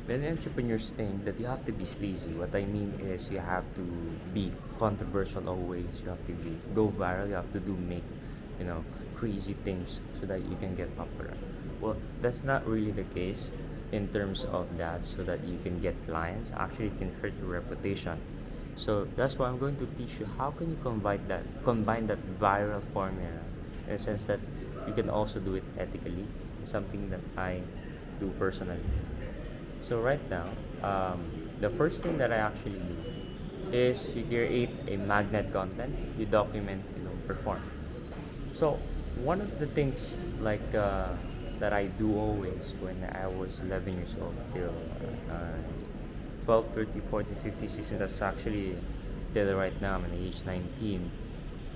Many entrepreneurs think that you have to be sleazy. What I mean is you have to be controversial always. You have to go viral. You have to make, you know, crazy things so that you can get popular. Well, that's not really the case in terms of that. So that you can get clients. Actually, it can hurt your reputation. So that's why I'm going to teach you how can you combine that viral formula in the sense that you can also do it ethically. It's something that I do personally. So right now, the first thing that I actually do is you create a magnet content, you document, perform. So one of the things that I do always when I was 11 years old till 12, 30, 40, 50, 60, that's actually till right now I'm at age 19,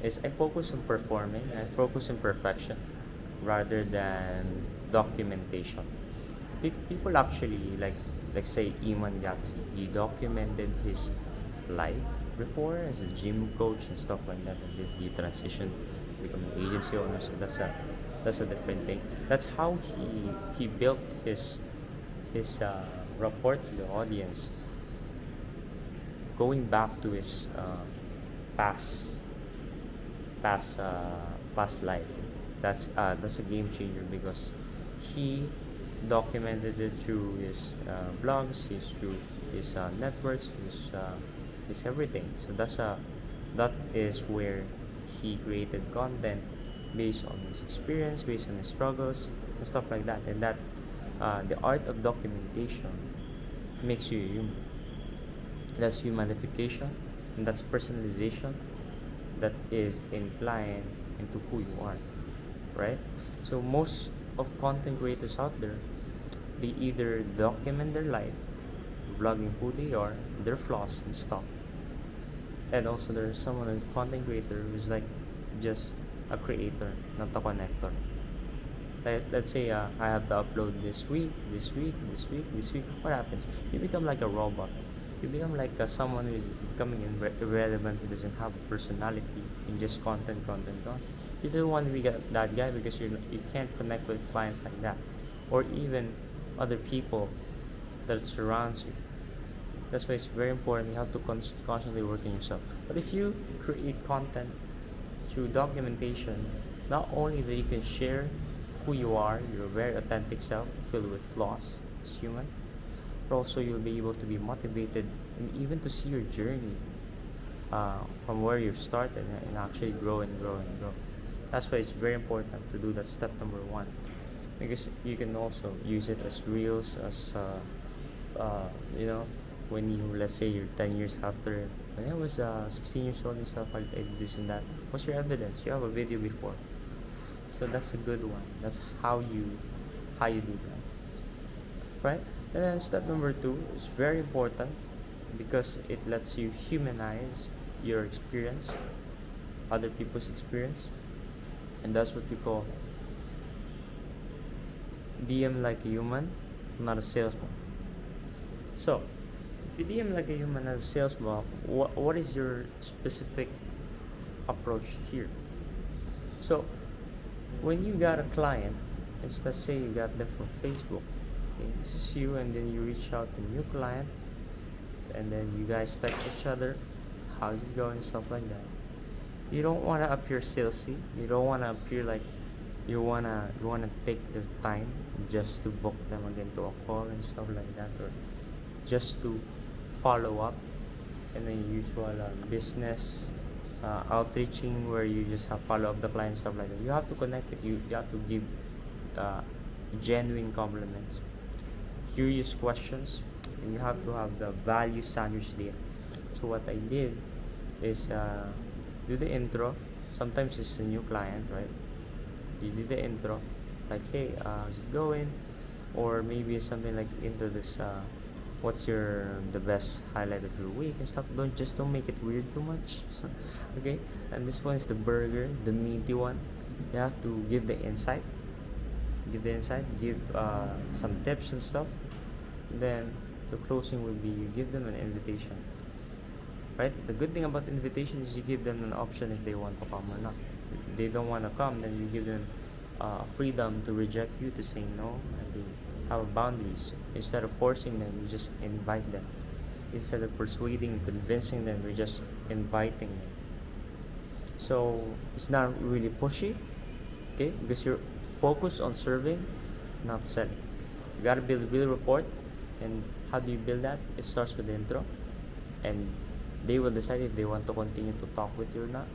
is I focus on performing, I focus on perfection rather than documentation. People actually like say Iman Yatsi. He documented his life before as a gym coach and stuff like that, and then he transitioned to become an agency owner. So that's a different thing. That's how he built his rapport to the audience, going back to his past past past life. That's a game changer because he documented it through his vlogs, his networks, his everything. So that is where he created content based on his experience, based on his struggles and stuff like that. And that the art of documentation makes you human. That's humanification, and that's personalization that is inclined into who you are, right? So most of content creators out there, they either document their life, vlogging who they are, their flaws and stuff, and also there's someone a content creator who's like just a creator, not a connector. Let's say I have to upload this week, this week, this week, this week. What happens? You become like a robot. You become like someone who is becoming irrelevant, who doesn't have a personality, in just content, content, content. You don't want to be that guy because you can't connect with clients like that, or even other people that surrounds you. That's why it's very important. You have to constantly work on yourself. But if you create content through documentation, not only that you can share who you are, your very authentic self, filled with flaws as human, but also you'll be able to be motivated and even to see your journey from where you've started and actually grow and grow and grow. That's why it's very important to do that step number one, because you can also use it as reels, as you know, when you, let's say you're 10 years after, when I was 16 years old and stuff, I did this and that. What's your evidence? You have a video before. So that's a good one. That's how you do that, right? And then step number two is very important because it lets you humanize your experience, other people's experience, and that's what we call DM like a human, not a salesman. So, if you DM like a human, not a salesman, what is your specific approach here? So, when you got a client, let's say you got them from Facebook. Okay, this is you, and then you reach out to a new client, and then you guys text each other, how's it going, stuff like that. You don't want to appear salesy. You don't want to appear like you wanna take the time just to book them again to a call and stuff like that, or just to follow up in the usual business outreaching where you just have follow up the client, stuff like that. You have to connect it. You have to give uh, genuine compliments, curious questions, and you have to have the value sandwich there. So what I did is do the intro. Sometimes it's a new client, right? You do the intro, like, hey, how's it going? Or maybe something like intro this what's the best highlight of your week and stuff. Don't make it weird too much. Okay, and this one is the burger, the meaty one. You have to give the insight, give some tips and stuff. Then the closing will be you give them an invitation, right? The good thing about invitation is you give them an option if they want to come or not. If they don't want to come, then you give them freedom to reject you, to say no, and have boundaries. Instead of forcing them, you just invite them. Instead of persuading, convincing them, you're just inviting them. So it's not really pushy, okay? Because you're focused on serving, not selling. You gotta build real rapport, and how do you build that? It starts with the intro, and they will decide if they want to continue to talk with you or not.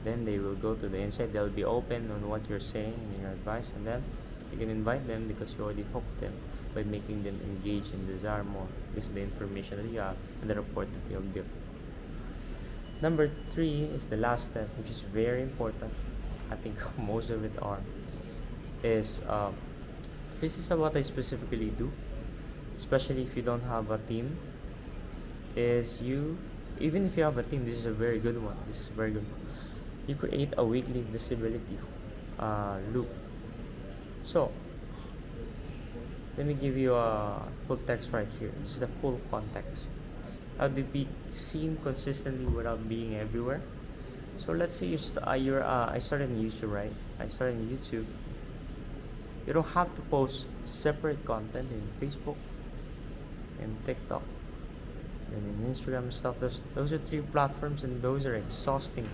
Then they will go to the inside. They'll be open on what you're saying and your advice, and then you can invite them because you already hooked them by making them engage and desire more because of the information that you have and the rapport that you'll build. Number three is the last step, which is very important. I think most of it are is this is what I specifically do, especially if you don't have a team. Is you even if you have a team, this is a very good one. This is very good. You create a weekly visibility loop. So let me give you a full text right here. This is the full context. How to be seen consistently without being everywhere. So let's say I started in YouTube, right? I started in YouTube. You don't have to post separate content in Facebook and TikTok and in Instagram and stuff. Those are three platforms, and those are exhausting.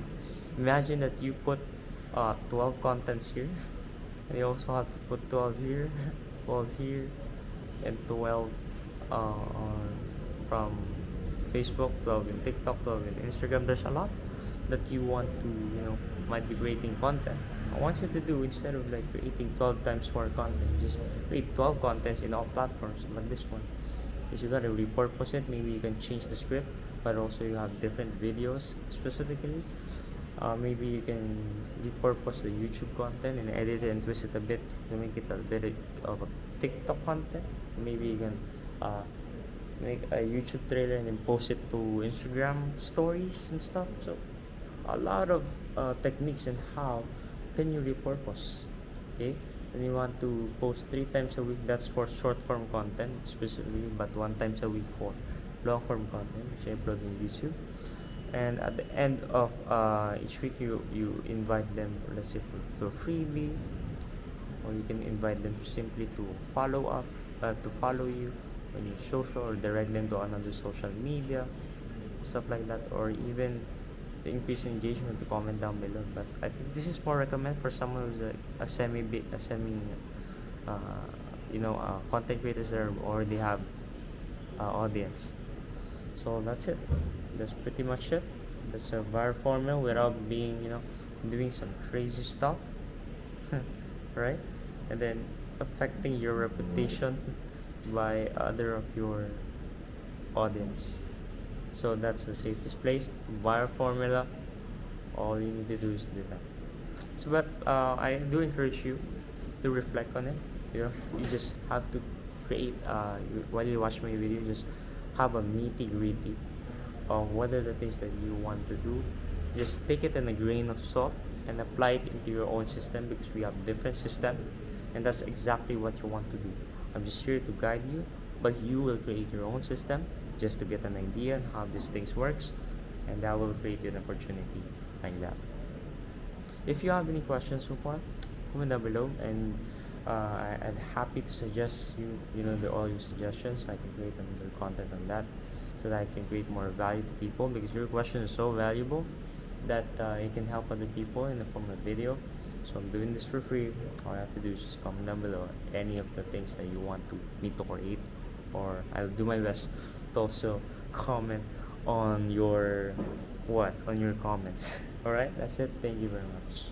Imagine that you put 12 contents here, and you also have to put 12 here, 12 here, and 12 from Facebook, 12 in TikTok, 12 in Instagram. There's a lot that you want to, might be creating content. I want you to do, instead of like creating 12 times more content, just create 12 contents in all platforms. But this one is you gotta repurpose it. Maybe you can change the script, but also you have different videos specifically. Maybe you can repurpose the YouTube content and edit it and twist it a bit to make it a bit of a TikTok content. Maybe you can make a YouTube trailer and then post it to Instagram stories and stuff. So a lot of techniques and how can you repurpose. Okay, and you want to post 3 times a week. That's for short form content specifically, but 1 times a week for long form content, which I upload in YouTube. And at the end of each week, you invite them, let's say for freebie, or you can invite them simply to follow you on your social, or direct them to another social media, stuff like that, or even to increase engagement, to comment down below. But I think this is more recommend for someone who's a semi content creators that already have audience. So that's it. That's pretty much it. That's a viral formula without being, doing some crazy stuff, right? And then affecting your reputation by other of your audience. So that's the safest place. Viral formula. All you need to do is do that. So, but I do encourage you to reflect on it. You just have to create. While you watch my video, just have a nitty-gritty of what are the things that you want to do. Just take it in a grain of salt and apply it into your own system, because we have different system, and that's exactly what you want to do. I'm just here to guide you, but you will create your own system just to get an idea on how these things works, and that will create you an opportunity like that. If you have any questions so far, comment down below, and I'm happy to suggest all your suggestions. I can create another content on that, so that I can create more value to people, because your question is so valuable that it can help other people in the form of video. So I'm doing this for free. All you have to do is just comment down below any of the things that you want me to create, or I'll do my best to also comment on your comments. All right, that's it. Thank you very much.